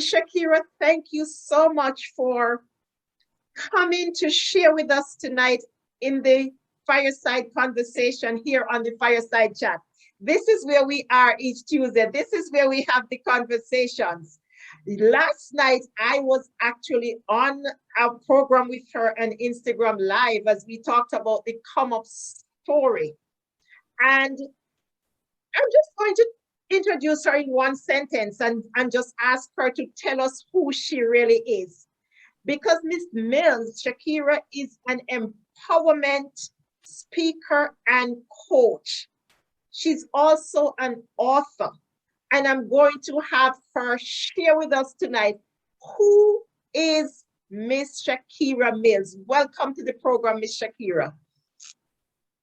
Shakira, thank you so much for coming to share with us tonight in the fireside conversation here on the fireside chat. This is where we are each Tuesday. This is where we have the conversations. Last night, I was actually on a program with her on Instagram Live as we talked about the come up story. And I'm just going to introduce her in one sentence and just ask her to tell us who she really is. Because Miss Mills, Shakira is an empowerment speaker and coach. She's also an author. And I'm going to have her share with us tonight who is Miss Shakira Mills. Welcome to the program, Miss Shakira.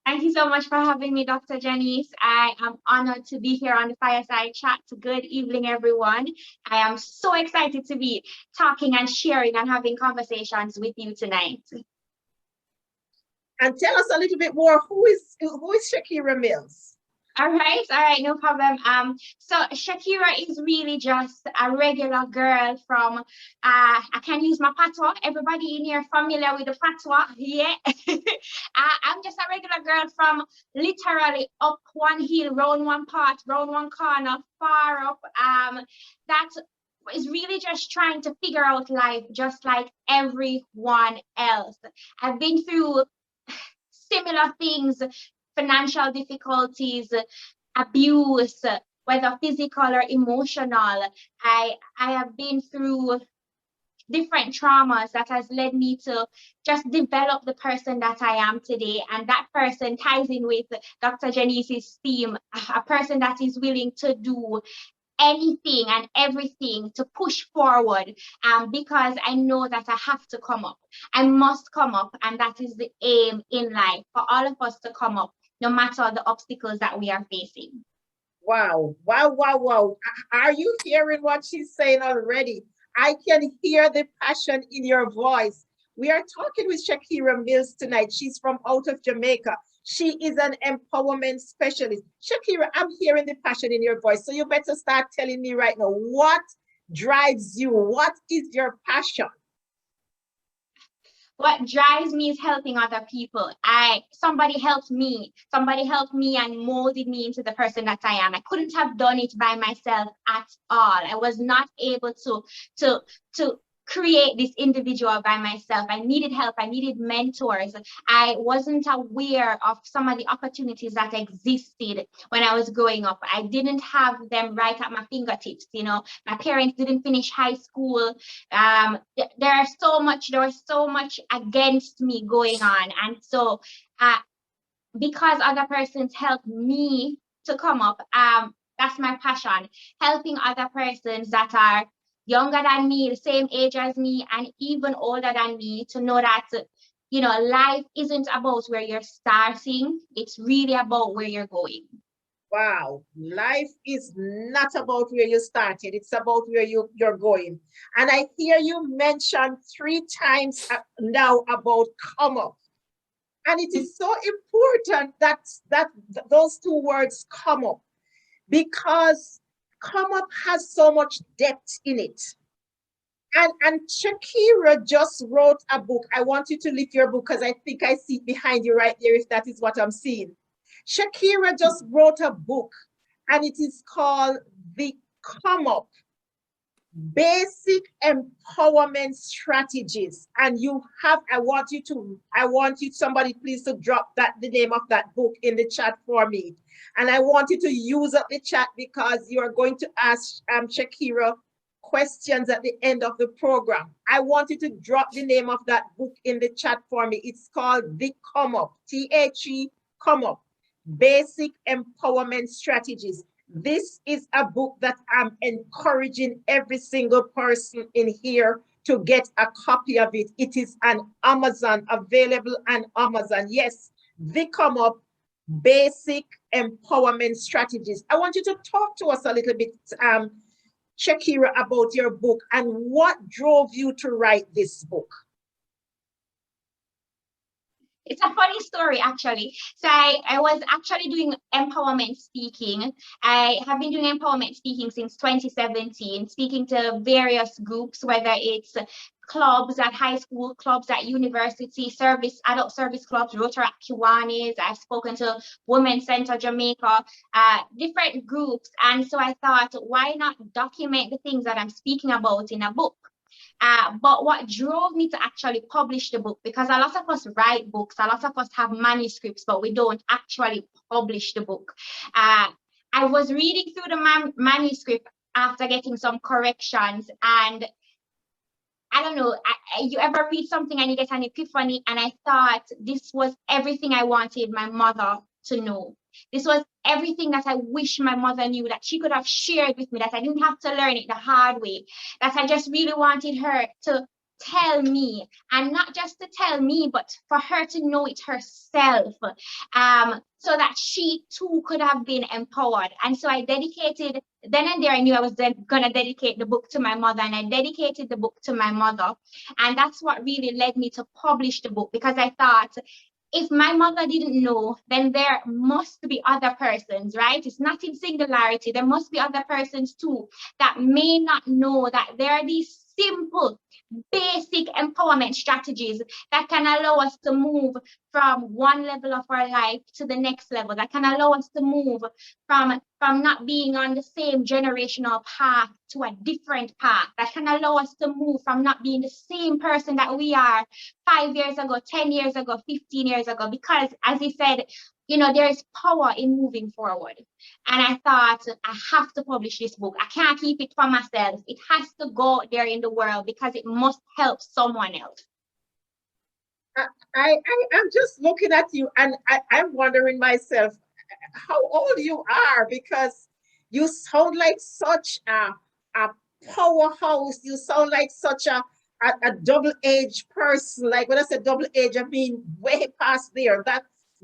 Thank you so much for having me, Dr. Janice. I am honored to be here on the Fireside Chat. Good evening, everyone. I am so excited to be talking and sharing and having conversations with you tonight. And tell us a little bit more, who is Shakira Mills? All right, no problem. So Shakira is really just a regular girl from, I can use my patois. Everybody in here familiar with the patois? Yeah. I'm just a regular girl from literally up one hill, round one part, round one corner, far up. That is really just trying to figure out life just like everyone else. I've been through similar things, financial difficulties, abuse, whether physical or emotional. I have been through different traumas that has led me to just develop the person that I am today. And that person ties in with Dr. Janice's theme, a person that is willing to do anything and everything to push forward, because I know that I have to come up. I must come up, and that is the aim in life, for all of us to come up, no matter the obstacles that we are facing. Wow, wow, wow, wow. Are you hearing what she's saying already? I can hear the passion in your voice. We are talking with Shakira Mills tonight. She's from out of Jamaica. She is an empowerment specialist. Shakira, I'm hearing the passion in your voice. So you better start telling me right now, what drives you? What is your passion? What drives me is helping other people. Somebody helped me and molded me into the person that I am. I couldn't have done it by myself at all. I was not able to create this individual by myself. I needed help. I needed mentors. I wasn't aware of some of the opportunities that existed when I was growing up. I didn't have them right at my fingertips. My parents didn't finish high school. There was so much against me going on. And so because other persons helped me to come up, that's my passion, helping other persons that are younger than me, the same age as me, and even older than me, to know that, life isn't about where you're starting. It's really about where you're going. Wow, life is not about where you started. It's about where you're going. And I hear you mention 3 times now about come up. And it is so important that those 2 words come up, because come up has so much depth in it. And Shakira just wrote a book. I want you to lift your book because I think I see it behind you right there, if that is what I'm seeing. Shakira just wrote a book, and it is called The Come Up: Basic Empowerment Strategies. And I want you, somebody please, to drop the name of that book in the chat for me. And I want you to use up the chat, because you are going to ask Shakira questions at the end of the program. I want you to drop the name of that book in the chat for me. It's called The Come Up, THE Come Up: Basic Empowerment Strategies. This is a book that I'm encouraging every single person in here to get a copy of it. It is on Amazon, available on Amazon. Yes, The Come Up: Basic Empowerment Strategies. I want you to talk to us a little bit, Shakira, about your book and what drove you to write this book. It's a funny story, actually. So I was actually doing empowerment speaking. I have been doing empowerment speaking since 2017, speaking to various groups, whether it's clubs at high school, clubs at university, service, adult service clubs, Rotaract Kiwanis. I've spoken to Women's Center Jamaica, different groups. And so I thought, why not document the things that I'm speaking about in a book? But what drove me to actually publish the book, because a lot of us write books, a lot of us have manuscripts, but we don't actually publish the book. I was reading through the manuscript after getting some corrections, and I don't know, you ever read something and you get an epiphany, and I thought this was everything I wanted my mother to know. This was everything that I wish my mother knew, that she could have shared with me, that I didn't have to learn it the hard way, that I just really wanted her to tell me, and not just to tell me, but for her to know it herself, so that she too could have been empowered. And so I dedicated, then and there I knew I was going to dedicate the book to my mother, and I dedicated the book to my mother. And that's what really led me to publish the book, because I thought, if my mother didn't know, then there must be other persons, right? It's not in singularity. There must be other persons too that may not know that there are these simple, basic empowerment strategies that can allow us to move from one level of our life to the next level, that can allow us to move from not being on the same generational path to a different path, that can allow us to move from not being the same person that we are 5 years ago, 10 years ago, 15 years ago. Because as he said, you know, there is power in moving forward. And I thought, I have to publish this book. I can't keep it for myself. It has to go out there in the world, because it must help someone else. I'm just looking at you, and I'm wondering myself how old you are, because you sound like such a powerhouse. You sound like such a double-edged person. Like when I said double-edged, I mean way past there.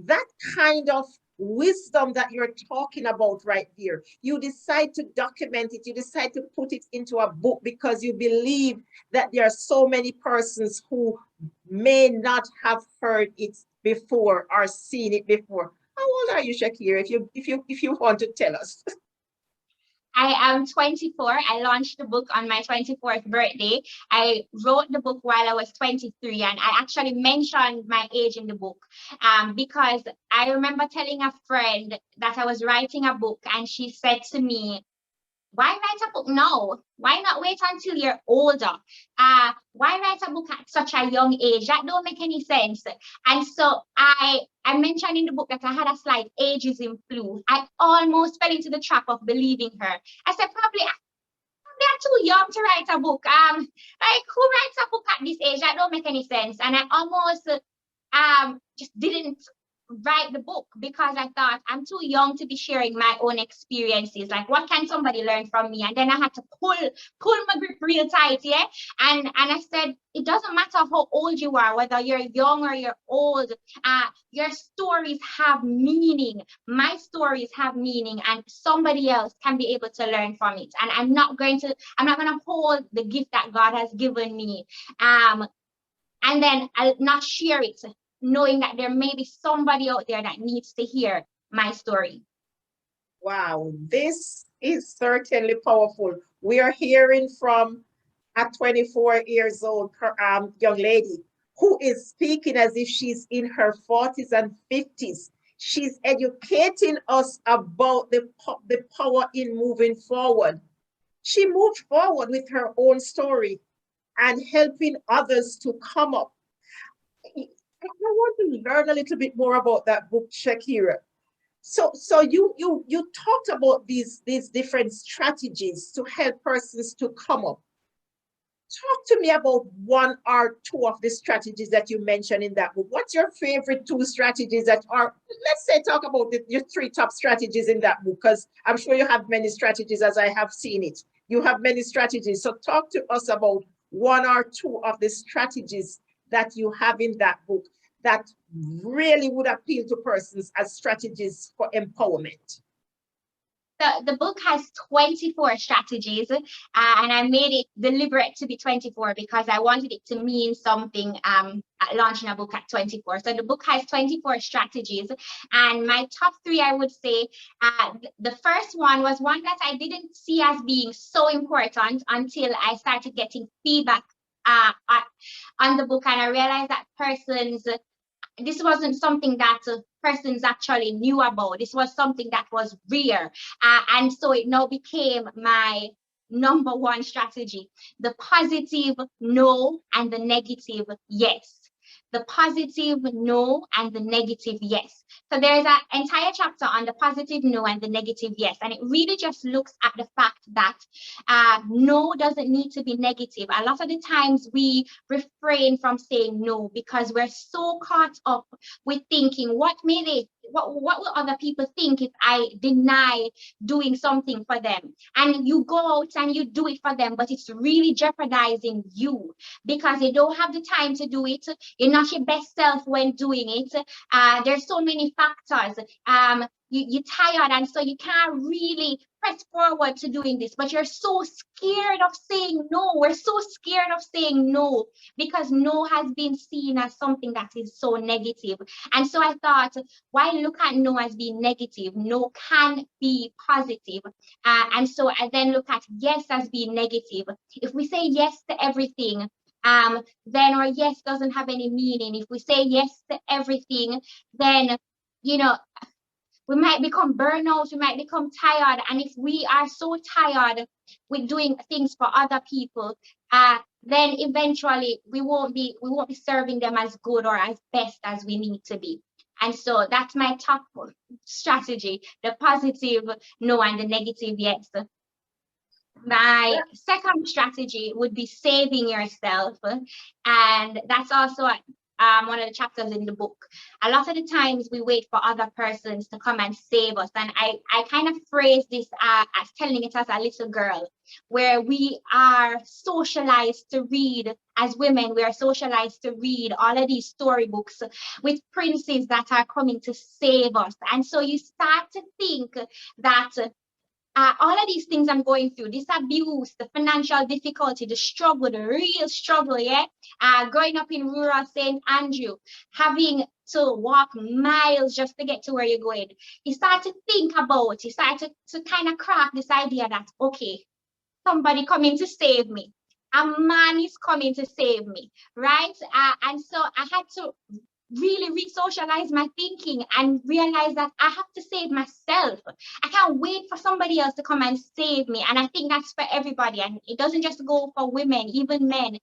That kind of wisdom that you're talking about right here. You decide to document it, you decide to put it into a book because you believe that there are so many persons who may not have heard it before or seen it before. How old are you, Shakira, if you want to tell us? I am 24. I launched the book on my 24th birthday. I wrote the book while I was 23, and I actually mentioned my age in the book, because I remember telling a friend that I was writing a book, and she said to me, why write a book now? Why not wait until you're older? Why write a book at such a young age? That don't make any sense. And so I mentioned in the book that I had a slight ageism flu. I almost fell into the trap of believing her. I said, probably they're too young to write a book. Like, who writes a book at this age? That don't make any sense. And I almost just didn't write the book, because I thought I'm too young to be sharing my own experiences. Like, what can somebody learn from me? And then I had to pull my grip real tight, yeah. And I said, it doesn't matter how old you are, whether you're young or you're old. Your stories have meaning. My stories have meaning, and somebody else can be able to learn from it. And I'm not going to hold the gift that God has given me, and then I'll not share it, knowing that there may be somebody out there that needs to hear my story. Wow, this is certainly powerful. We are hearing from a 24 years old young lady who is speaking as if she's in her 40s and 50s. She's educating us about the power in moving forward. She moved forward with her own story and helping others to come up. I want to learn a little bit more about that book, Shakira. So you talked about these different strategies to help persons to come up. Talk to me about one or two of the strategies that you mentioned in that book. What's your favorite two strategies that are, let's say, talk about your three top strategies in that book, because I'm sure you have many strategies as I have seen it. You have many strategies. So talk to us about one or two of the strategies that you have in that book that really would appeal to persons as strategies for empowerment. the book has 24 strategies, and I made it deliberate to be 24 because I wanted it to mean something at launching a book at 24. So the book has 24 strategies, and my top three, I would say, the first one was one that I didn't see as being so important until I started getting feedback on the book, and I realized that this wasn't something that persons actually knew about. This was something that was rare. And so it now became my number one strategy: the positive no and the negative yes. The positive no and the negative yes. So there's an entire chapter on the positive no and the negative yes. And it really just looks at the fact that no doesn't need to be negative. A lot of the times we refrain from saying no because we're so caught up with thinking, what will other people think if I deny doing something for them? And you go out and you do it for them, but it's really jeopardizing you because you don't have the time to do it. You're not your best self when doing it. There's so many factors. You're tired, and so you can't really press forward to doing this, but you're so scared of saying no. We're so scared of saying no because no has been seen as something that is so negative. And so I thought, why look at no as being negative? No can be positive. And so I then look at yes as being negative. If we say yes to everything, then our yes doesn't have any meaning. If we say yes to everything, then, we might become burnout, we might become tired. And if we are so tired with doing things for other people, then eventually we won't be serving them as good or as best as we need to be. And so that's my top strategy: the positive no and the negative yes. My second strategy would be saving yourself. And that's also one of the chapters in the book. A lot of the times we wait for other persons to come and save us. And I kind of phrase this as telling it as a little girl, where we are socialized to read. As women, we are socialized to read all of these storybooks with princes that are coming to save us. And so you start to think that all of these things I'm going through, this abuse, the financial difficulty, the struggle, the real struggle, growing up in rural St. Andrew, having to walk miles just to get to where you're going. You start to think about, you start to kind of craft this idea that, okay, somebody coming to save me. A man is coming to save me, right? And so I had to really re-socialize my thinking and realize that I have to save myself. I can't wait for somebody else to come and save me. And I think that's for everybody. And it doesn't just go for women, even men.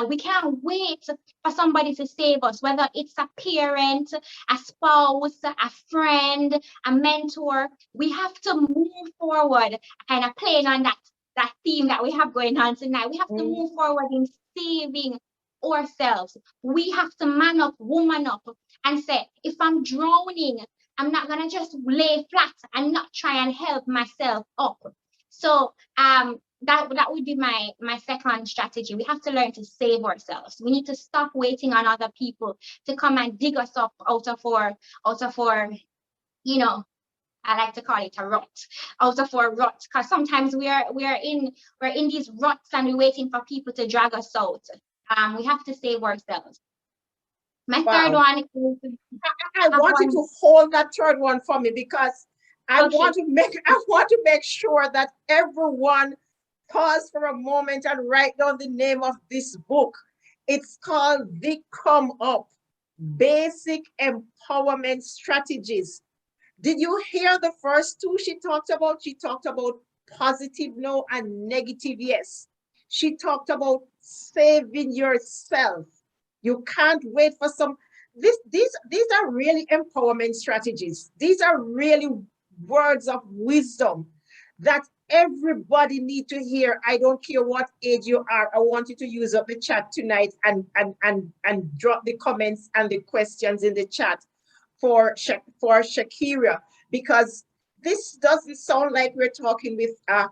We can't wait for somebody to save us, whether it's a parent, a spouse, a friend, a mentor. We have to move forward, kind of playing on that theme that we have going on tonight. We have to move forward in saving ourselves. We have to man up, woman up, and say, if I'm drowning, I'm not gonna just lay flat and not try and help myself up. So that would be my second strategy. We have to learn to save ourselves. We need to stop waiting on other people to come and dig us up out of our I like to call it a rut, out of our rut, because sometimes we're in these ruts and we're waiting for people to drag us out. We have to save ourselves. My third one is I want you to hold that third one for me because I want to make sure that everyone pause for a moment and write down the name of this book. It's called The Come Up: Basic Empowerment Strategies. Did you hear the first two she talked about? She talked about positive no and negative yes. She talked about saving yourself. You can't wait for these are really empowerment strategies. These are really words of wisdom that everybody need to hear. I don't care what age you are. I want you to use up the chat tonight and drop the comments and the questions in the chat for Shakira, because this doesn't sound like we're talking with a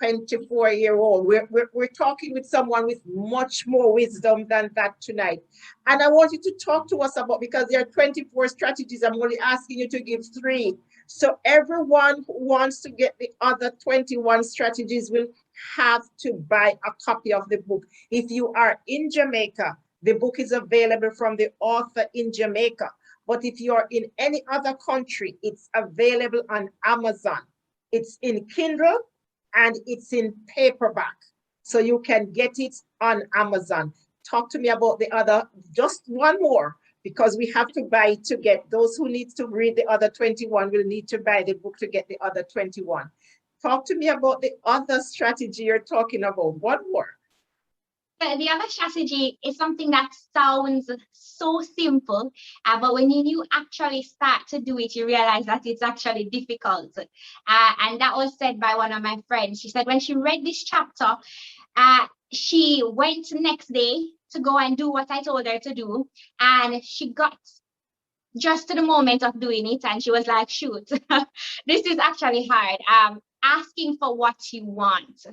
24-year-old. We're talking with someone with much more wisdom than that tonight. And I want you to talk to us about, because there are 24 strategies. I'm only asking you to give 3. So everyone who wants to get the other 21 strategies will have to buy a copy of the book. If you are in Jamaica, the book is available from the author in Jamaica. But if you're in any other country, it's available on Amazon. It's in Kindle and it's in paperback. So you can get it on Amazon. Talk to me about the other, just one more, because we have to buy to get those who need to read the other 21 will need to buy the book to get the other 21. Talk to me about the other strategy you're talking about. One more. The other strategy is something that sounds so simple, but when you actually start to do it, you realize that it's actually difficult. And that was said by one of my friends. She said when she read this chapter, she went next day to go and do what I told her to do, and she got just to the moment of doing it, and she was like, shoot, this is actually hard. Asking for what you want.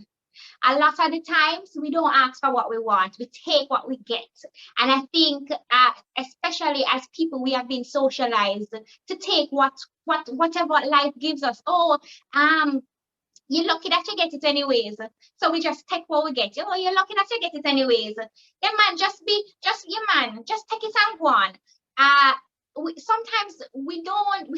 A lot of the times we don't ask for what we want, we take what we get. And I think especially as people, we have been socialized to take whatever life gives us. Oh, you're lucky that you get it anyways, so we just take what we get. Oh, you're lucky that you get it anyways. Yeah, man, just take it and go on. Sometimes we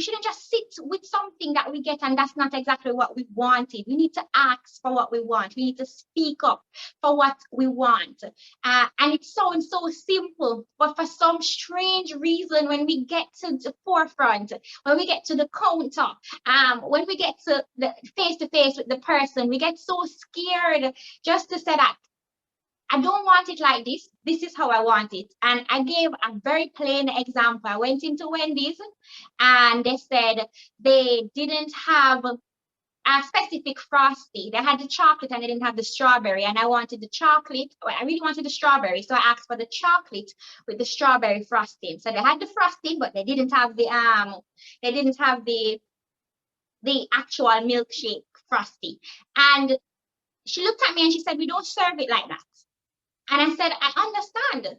shouldn't just sit with something that we get and that's not exactly what we wanted. We need to ask for what we want. We need to speak up for what we want. And it sounds so simple, but for some strange reason, when we get to the forefront, when we get to the counter, when we get to the face to face with the person, we get so scared just to say that I don't want it like this. This is how I want it. And I gave a very plain example. I went into Wendy's and they said they didn't have a specific frosty. They had the chocolate and they didn't have the strawberry. And I wanted the chocolate. I really wanted the strawberry. So I asked for the chocolate with the strawberry frosting. So they had the frosting, but they didn't have the actual milkshake frosty. And she looked at me and she said, we don't serve it like that. And I said, I understand,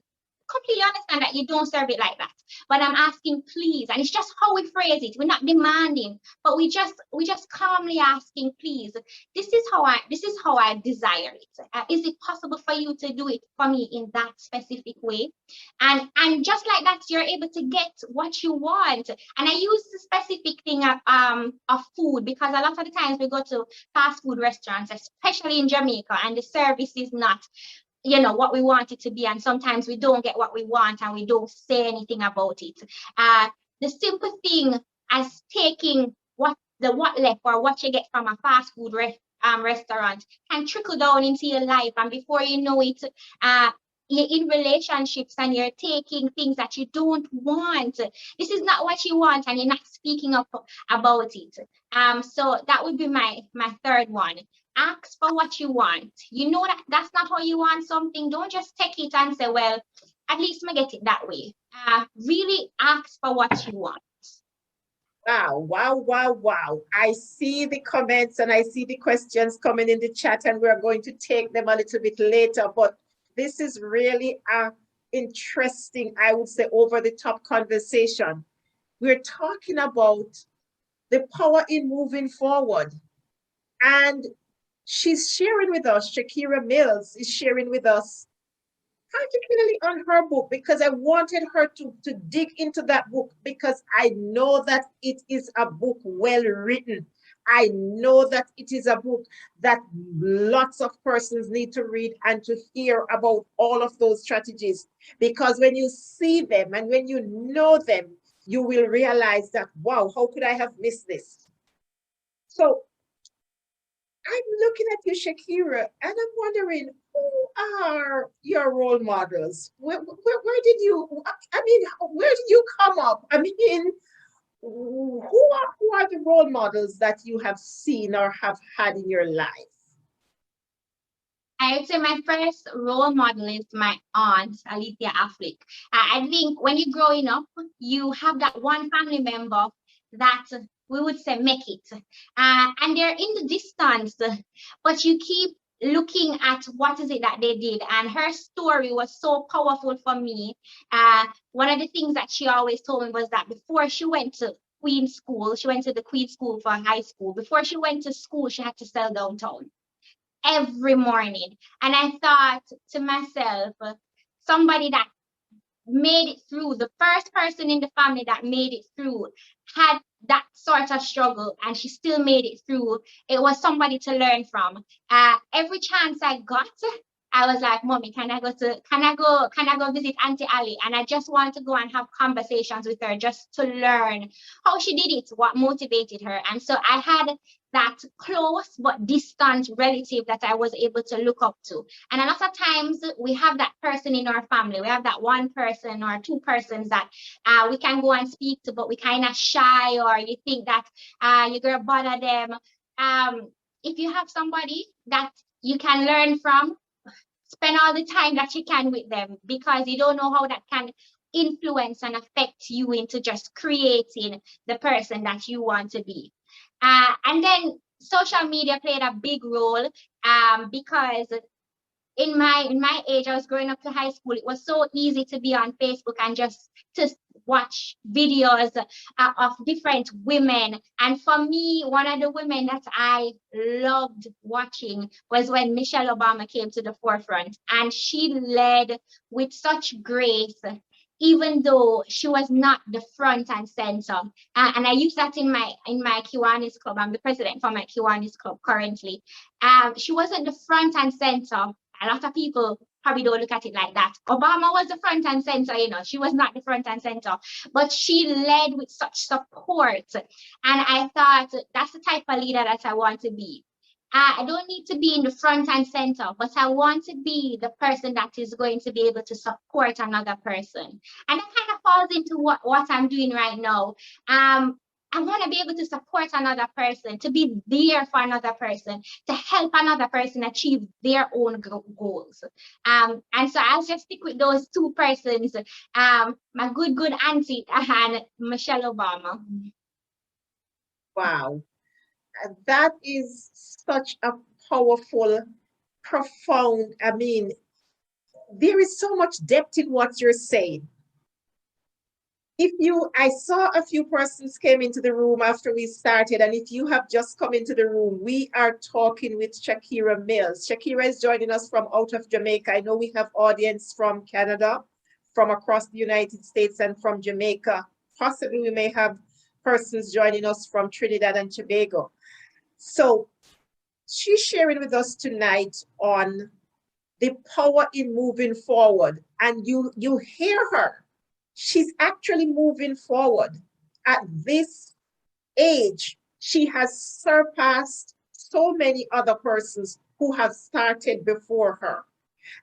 completely understand that you don't serve it like that. But I'm asking, please. And it's just how we phrase it. We're not demanding, but we just calmly asking, please. This is how I desire it. Is it possible for you to do it for me in that specific way? And just like that, you're able to get what you want. And I use the specific thing of food because a lot of the times we go to fast food restaurants, especially in Jamaica, and the service is not what we want it to be, and sometimes we don't get what we want and we don't say anything about it. The simple thing as taking what left or what you get from a fast food restaurant can trickle down into your life, and before you know it, you're in relationships and you're taking things that you don't want. This is not what you want, and you're not speaking up about it. So that would be my third one. Ask for what you want. You know that that's not how you want something. Don't just take it and say, well, at least I get it that way. Really ask for what you want. Wow, wow, wow, wow. I see the comments and I see the questions coming in the chat, and we're going to take them a little bit later. But this is really an interesting, I would say, over-the-top conversation. We're talking about the power in moving forward. And she's sharing with us, Shakira Mills is sharing with us, particularly on her book, because I wanted her to dig into that book because I know that it is a book well written. I know that it is a book that lots of persons need to read and to hear about all of those strategies, because when you see them and when you know them, you will realize that, wow, how could I have missed this? So I'm looking at you, Shakira, and I'm wondering, who are your role models? Where did you, I mean, where did you come up? I mean, who are the role models that you have seen or have had in your life? I would say my first role model is my aunt, Alithia Affleck. I think when you're growing up, you have that one family member that we would say make it. And they're in the distance, but you keep looking at what is it that they did. And her story was so powerful for me. One of the things that she always told me was that before she went to Queen School. She went to the Queen School for high school. Before she went to school, she had to sell downtown every morning. And I thought to myself, somebody that made it through, the first person in the family that made it through, had that sort of struggle, and she still made it through. It was somebody to learn from. Every chance I got, I was like, Mommy, can I go visit Auntie Ali? And I just want to go and have conversations with her just to learn how she did it, what motivated her. And so I had that close but distant relative that I was able to look up to. And a lot of times we have that person in our family. We have that one person or two persons that we can go and speak to, but we kind of shy, or you think that you're going to bother them. If you have somebody that you can learn from, spend all the time that you can with them, because you don't know how that can influence and affect you into just creating the person that you want to be. And then social media played a big role, because in my age, I was growing up to high school. It was so easy to be on Facebook and just to watch videos of different women. And for me, one of the women that I loved watching was when Michelle Obama came to the forefront, and she led with such grace, even though she was not the front and center. And I use that in my Kiwanis Club. I'm the president for my Kiwanis Club currently. She wasn't the front and center. A lot of people probably don't look at it like that. Obama was the front and center, you know. She was not the front and center, but she led with such support. And I thought that's the type of leader that I want to be. I don't need to be in the front and center, but I want to be the person that is going to be able to support another person. And that kind of falls into what I'm doing right now. I want to be able to support another person, to be there for another person, to help another person achieve their own goals. And so I'll just stick with those two persons, my good auntie and Michelle Obama. Wow. That is such a powerful, profound, I mean, there is so much depth in what you're saying. I saw a few persons came into the room after we started, and if you have just come into the room, we are talking with Shakira Mills. Shakira is joining us from out of Jamaica. I know we have audience from Canada, from across the United States, and from Jamaica. Possibly we may have persons joining us from Trinidad and Tobago. So she's sharing with us tonight on the power in moving forward. And you hear her. She's actually moving forward. At this age, she has surpassed so many other persons who have started before her.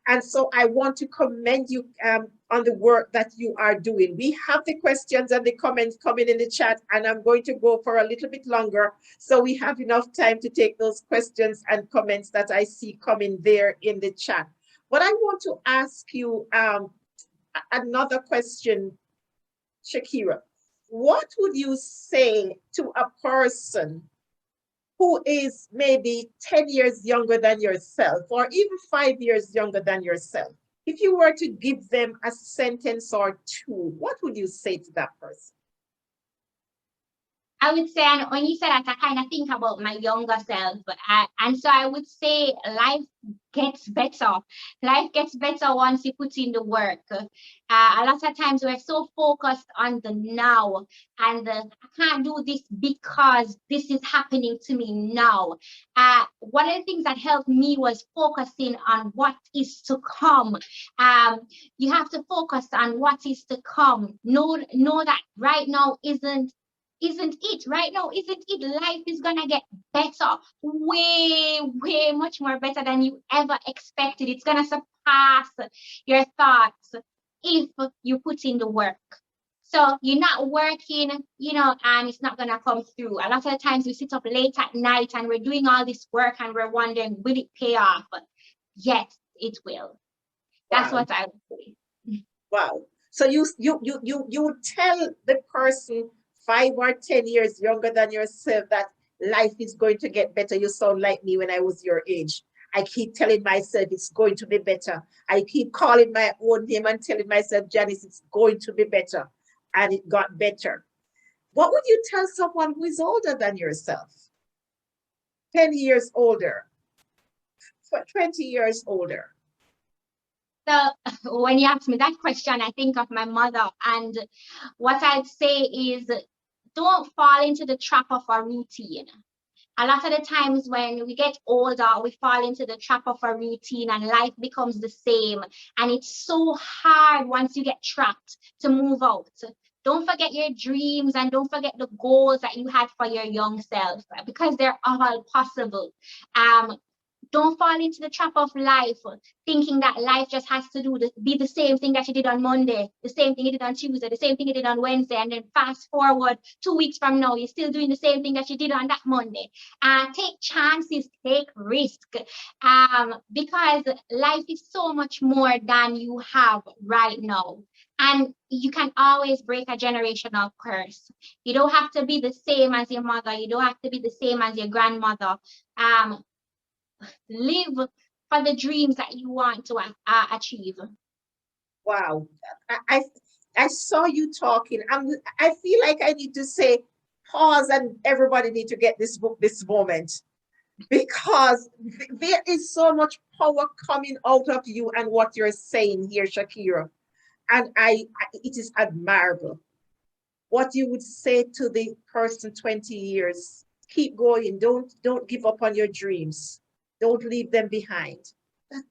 And so I want to commend you on the work that you are doing. We have the questions and the comments coming in the chat, and I'm going to go for a little bit longer so we have enough time to take those questions and comments that I see coming there in the chat. But I want to ask you another question, Shakira. What would you say to a person who is maybe 10 years younger than yourself, or even 5 years younger than yourself? If you were to give them a sentence or two, what would you say to that person? I would say, and when you said that, I kind of think about my younger self. And so I would say life gets better. Life gets better once you put in the work. A lot of times we're so focused on the now, and I can't do this because this is happening to me now. One of the things that helped me was focusing on what is to come. You have to focus on what is to come. Know that right now isn't it right now? Isn't it? Life is gonna get better, way much more better than you ever expected. It's gonna surpass your thoughts if you put in the work. So you're not working, and it's not gonna come through. A lot of the times we sit up late at night and we're doing all this work and we're wondering, will it pay off? Yes, it will. That's what I would say. Wow. So you would tell the person 5 or 10 years younger than yourself that life is going to get better. You sound like me when I was your age. I keep telling myself it's going to be better. I keep calling my own name and telling myself, Janice, it's going to be better. And it got better. What would you tell someone who is older than yourself? 10 years older, 20 years older. So when you ask me that question, I think of my mother. And what I'd say is don't fall into the trap of a routine. A lot of the times when we get older, we fall into the trap of a routine and life becomes the same. And it's so hard once you get trapped to move out. Don't forget your dreams and don't forget the goals that you had for your young self because they're all possible. Don't fall into the trap of life, thinking that life just has to be the same thing that you did on Monday, the same thing you did on Tuesday, the same thing you did on Wednesday, and then fast forward 2 weeks from now, you're still doing the same thing that you did on that Monday. Take chances, take risk, because life is so much more than you have right now. And you can always break a generational curse. You don't have to be the same as your mother. You don't have to be the same as your grandmother. Live for the dreams that you want to achieve. Wow. I saw you talking. I feel like I need to say pause and everybody need to get this book this moment because there is so much power coming out of you and what you're saying here, Shakira. And it is admirable. What you would say to the person 20 years, keep going. Don't give up on your dreams. Don't leave them behind.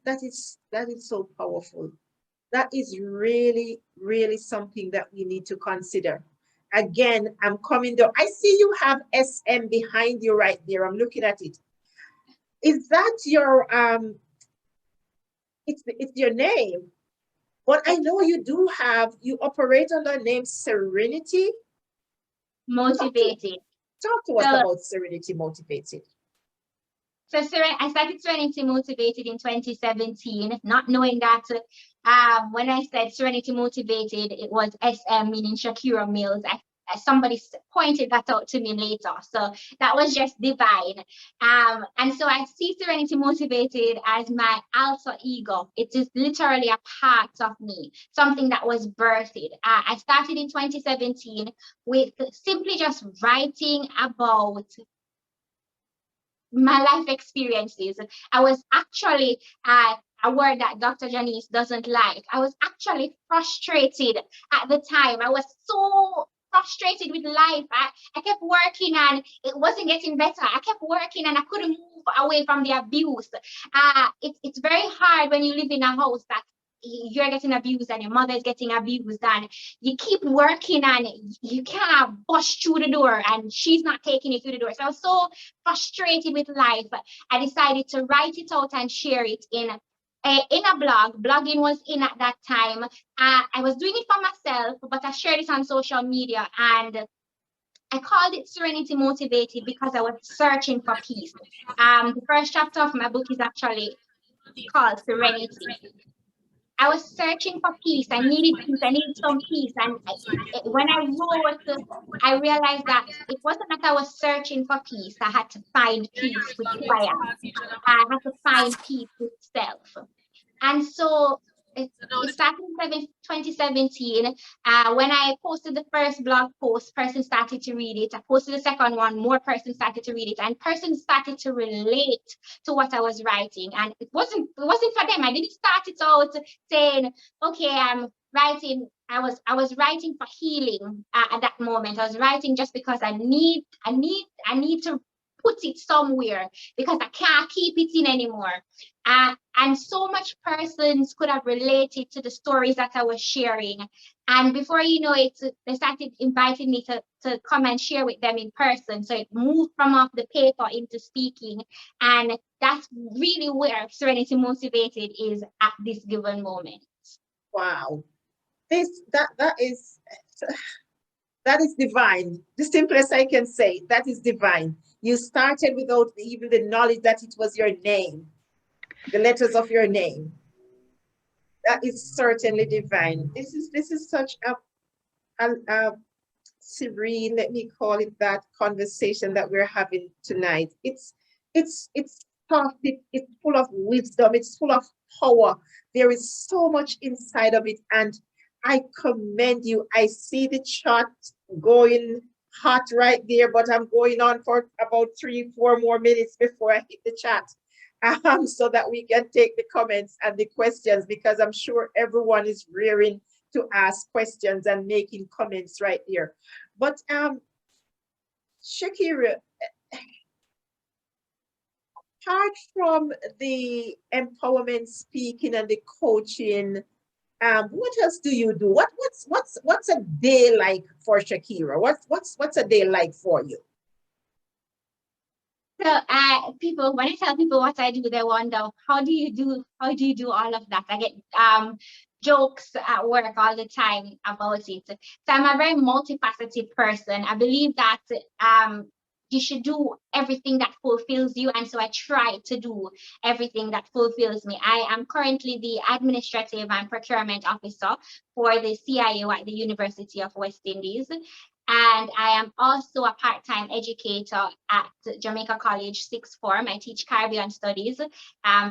That is so powerful. That is really, really something that we need to consider. Again, I'm coming down. I see you have SM behind you right there. I'm looking at it. Is that your it's your name? But I know you operate under the name Serenity. Motivated. Talk to us about Serenity Motivated. So I started Serenity Motivated in 2017, not knowing that when I said Serenity Motivated, it was SM, meaning Shakira Mills. Somebody pointed that out to me later. So that was just divine. And so I see Serenity Motivated as my alter ego. It is literally a part of me, something that was birthed. I started in 2017 with simply just writing about my life experiences. I was actually a word that Dr. Janice doesn't like. I was actually frustrated at the time. I was so frustrated with life. I kept working and it wasn't getting better. I kept working and I couldn't move away from the abuse. It's very hard when you live in a house that you're getting abused and your mother is getting abused and you keep working and you can't bust through the door and she's not taking you through the door. So I was so frustrated with life. I decided to write it out and share it in a blog. Blogging was in at that time. I was doing it for myself, but I shared it on social media and I called it Serenity Motivated because I was searching for peace. The first chapter of my book is actually called Serenity. I was searching for peace. I needed peace. I needed some peace. And when I wrote, I realized that it wasn't that I was searching for peace. I had to find peace with who I am. I had to find peace with self. And so it started in 2017. When I posted the first blog post, person started to read it. I posted the second one, more persons started to read it, and persons started to relate to what I was writing. And it wasn't for them. I didn't start it out saying, okay, I'm writing. I was writing for healing at that moment. I was writing just because I need to put it somewhere because I can't keep it in anymore. And so much persons could have related to the stories that I was sharing. And before you know it, they started inviting me to come and share with them in person. So it moved from off the paper into speaking. And that's really where Serenity Motivated is at this given moment. Wow. That is divine. The simplest I can say, that is divine. You started without even the knowledge that it was your name, the letters of your name. That is certainly divine. This is such a serene, let me call it that, conversation that we're having tonight. It's soft, it's full of wisdom, it's full of power. There is so much inside of it, and I commend you. I see the chat going hot right there, but I'm going on for about 3-4 more minutes before I hit the chat. So that we can take the comments and the questions, because I'm sure everyone is rearing to ask questions and making comments right there. But Shakira, apart from the empowerment speaking and the coaching, what else do you do? What's a day like for Shakira? What's a day like for you? So people, when I tell people what I do, they wonder, how do you do all of that? I get jokes at work all the time about it. So I'm a very multifaceted person. I believe that you should do everything that fulfills you. And so I try to do everything that fulfills me. I am currently the administrative and procurement officer for the CIO at the University of West Indies. And I am also a part-time educator at Jamaica College Sixth Form. I teach Caribbean Studies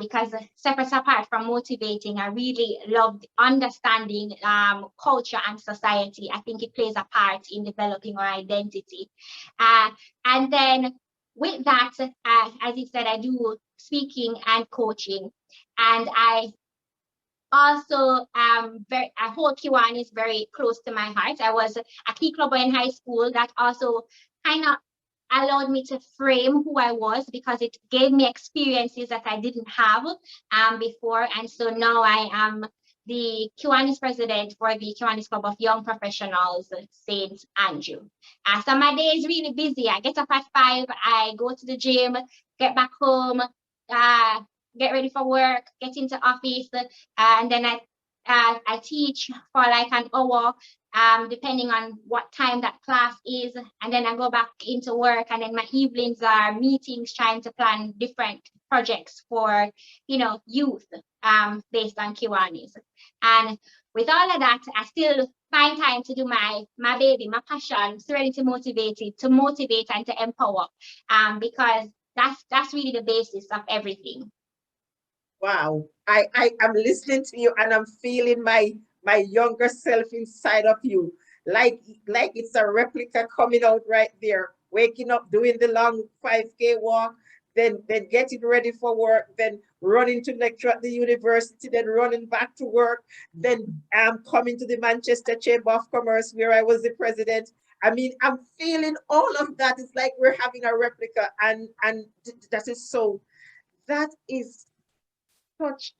because separate apart from motivating, I really love understanding culture and society. I think it plays a part in developing our identity. And then with that, as you said, I do speaking and coaching. And I also I hold Kiwani is very close to my heart. I was a key clubber in high school. That also kind of allowed me to frame who I was, because it gave me experiences that I didn't have before. And so now I am the Kiwanis president for the Kiwanis Club of Young Professionals, St. Andrew. So my day is really busy. I get up at 5, I go to the gym, get back home, get ready for work, get into office, and then I teach for like an hour, depending on what time that class is, and then I go back into work, and then my evenings are meetings trying to plan different projects for youth based on Kiwanis. And with all of that, I still find time to do my baby, my passion, Serenity Motivated, to motivate and to empower, because that's really the basis of everything. Wow. I am listening to you and I'm feeling my younger self inside of you. Like it's a replica coming out right there. Waking up, doing the long 5K walk, then getting ready for work, then running to lecture at the university, then running back to work, then coming to the Manchester Chamber of Commerce where I was the president. I mean, I'm feeling all of that. It's like we're having a replica, and that is such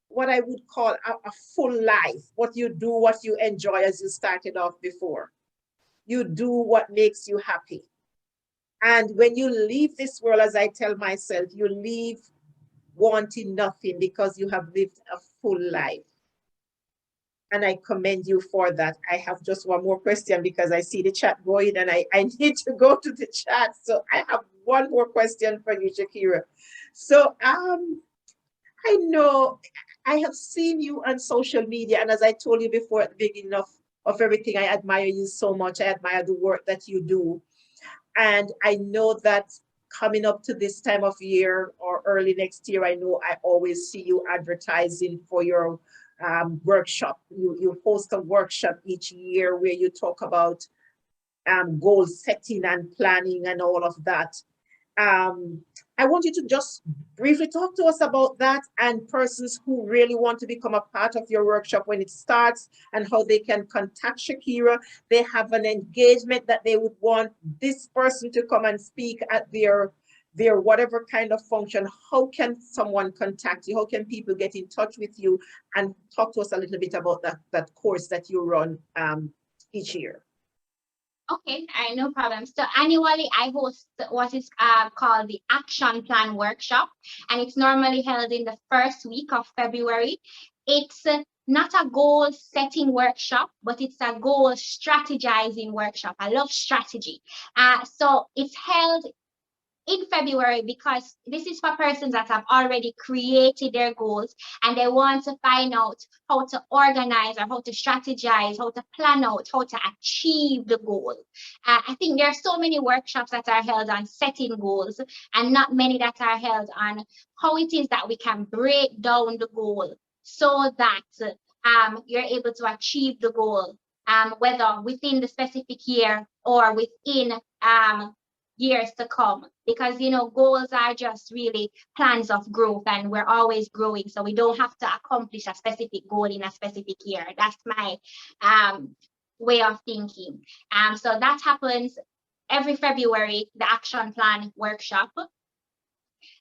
what I would call a full life. What you do, what you enjoy, as you started off before. You do what makes you happy. And when you leave this world, as I tell myself, you leave wanting nothing because you have lived a full life. And I commend you for that. I have just one more question because I see the chat going and I need to go to the chat. So I have one more question for you, Shakira. So I know I have seen you on social media, and as I told you before at the beginning of everything, I admire you so much. I admire the work that you do. And I know that coming up to this time of year or early next year, I know I always see you advertising for your workshop. You host a workshop each year where you talk about goal setting and planning and all of that. I want you to just briefly talk to us about that, and persons who really want to become a part of your workshop when it starts, and how they can contact Shakira. They have an engagement that they would want this person to come and speak at their whatever kind of function. How can someone contact you? How can people get in touch with you? And talk to us a little bit about that course that you run each year. Okay, no problem. So annually, I host what is called the Action Plan Workshop, and it's normally held in the first week of February. It's not a goal setting workshop, but it's a goal strategizing workshop. I love strategy. So it's held in February because this is for persons that have already created their goals and they want to find out how to organize or how to strategize, how to plan out, how to achieve the goal. I think there are so many workshops that are held on setting goals and not many that are held on how it is that we can break down the goal so that you're able to achieve the goal, whether within the specific year or within years to come, because goals are just really plans of growth, and we're always growing, so we don't have to accomplish a specific goal in a specific year. That's my way of thinking. So that happens every February, the action plan workshop.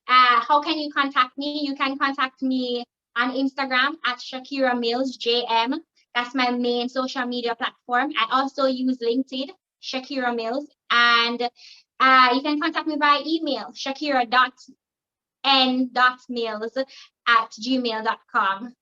How can you contact me? You can contact me on Instagram at Shakira Mills JM. That's my main social media platform. I also use LinkedIn, Shakira Mills, and you can contact me by email, shakira.n.mills@gmail.com.